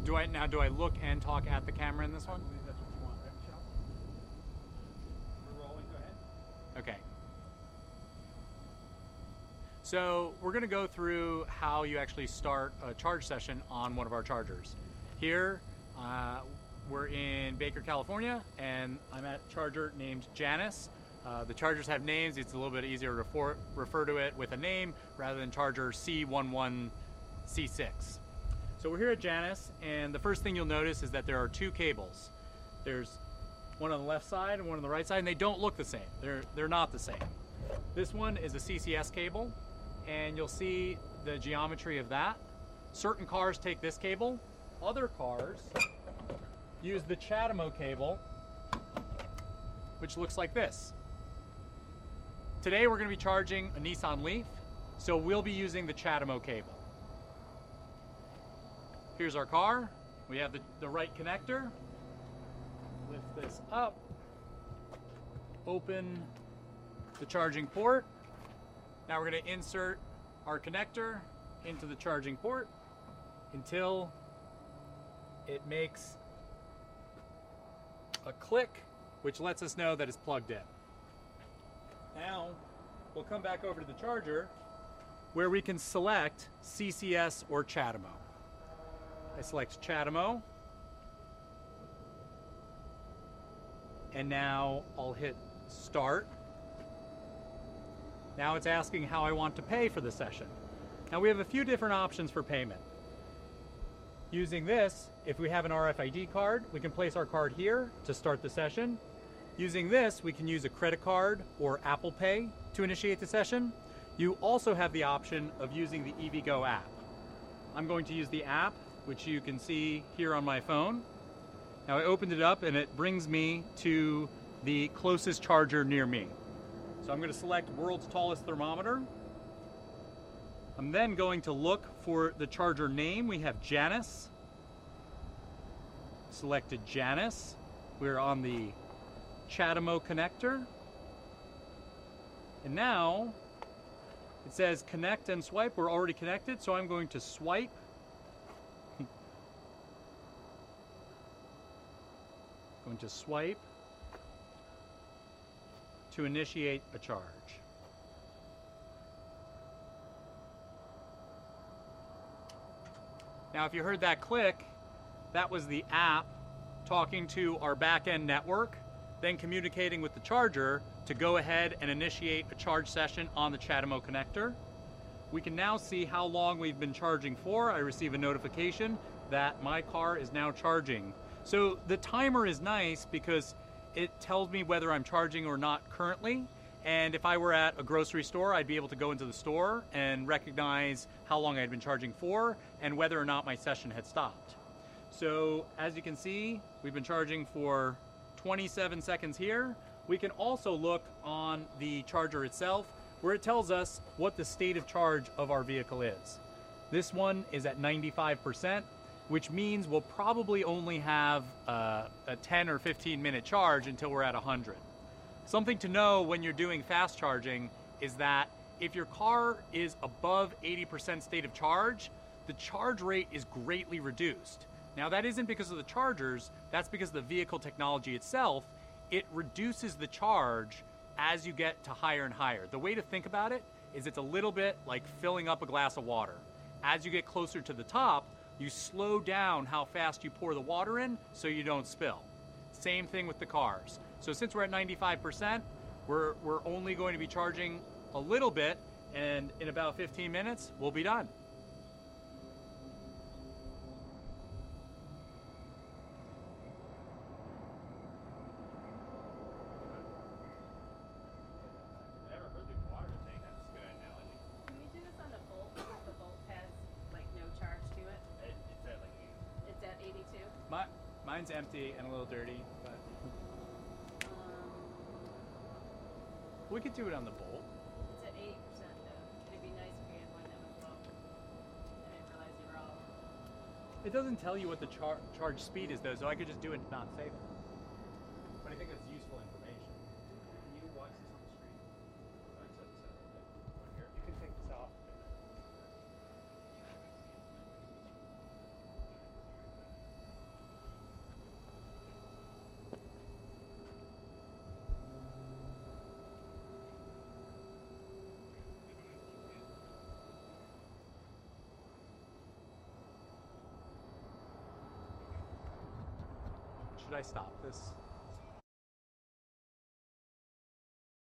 Do I look and talk at the camera in this one? I believe that's what you want, right, Michelle? We're rolling, go ahead. Okay. So we're going to go through how you actually start a charge session on one of our chargers. Here, we're in Baker, California, and I'm at a charger named Janice. The chargers have names. It's a little bit easier to refer to it with a name rather than charger C11C6. So we're here at Janice, and the first thing you'll notice is that there are two cables. There's one on the left side and one on the right side, and they don't look the same. They're not the same. This one is a CCS cable, and you'll see the geometry of that. Certain cars take this cable. Other cars use the CHAdeMO cable, which looks like this. Today we're going to be charging a Nissan Leaf, so we'll be using the CHAdeMO cable. Here's our car. We have the right connector. Lift this up. Open the charging port. Now we're going to insert our connector into the charging port until it makes a click, which lets us know that it's plugged in. Now we'll come back over to the charger where we can select CCS or CHAdeMO. I select CHAdeMO, and now I'll hit start. Now it's asking how I want to pay for the session. Now we have a few different options for payment. Using this, if we have an RFID card, we can place our card here to start the session. Using this, we can use a credit card or Apple Pay to initiate the session. You also have the option of using the EVgo app. I'm going to use the app, which you can see here on my phone. Now I opened it up and it brings me to the closest charger near me. So I'm going to select world's tallest thermometer. I'm then going to look for the charger name. We have Janice. Selected Janice. We're on the CHAdeMO connector. And now it says connect and swipe. We're already connected, so I'm going to swipe. Going to swipe to initiate a charge. Now, if you heard that click, that was the app talking to our back-end network, then communicating with the charger to go ahead and initiate a charge session on the CHAdeMO connector. We can now see how long we've been charging for. I receive a notification that my car is now charging. So the timer is nice because it tells me whether I'm charging or not currently. And if I were at a grocery store, I'd be able to go into the store and recognize how long I had been charging for and whether or not my session had stopped. So as you can see, we've been charging for 27 seconds here. We can also look on the charger itself where it tells us what the state of charge of our vehicle is. This one is at 95%, which means we'll probably only have a 10 or 15 minute charge until we're at 100. Something to know when you're doing fast charging is that if your car is above 80% state of charge, the charge rate is greatly reduced. Now that isn't because of the chargers, that's because of the vehicle technology itself. It reduces the charge as you get to higher and higher. The way to think about it is it's a little bit like filling up a glass of water. As you get closer to the top, you slow down how fast you pour the water in so you don't spill. Same thing with the cars. So since we're at 95%, we're only going to be charging a little bit, and in about 15 minutes, we'll be done. Mine's empty and a little dirty, but we could do it on the Bolt. It's at 80% though. It'd be nice if we had one that was low. I didn't realize you were all. It doesn't tell you what the charge speed is though, so I could just do it not save it. But I think that's useful information. Can you watch this on the screen? Here, You can take this off. Should I stop this?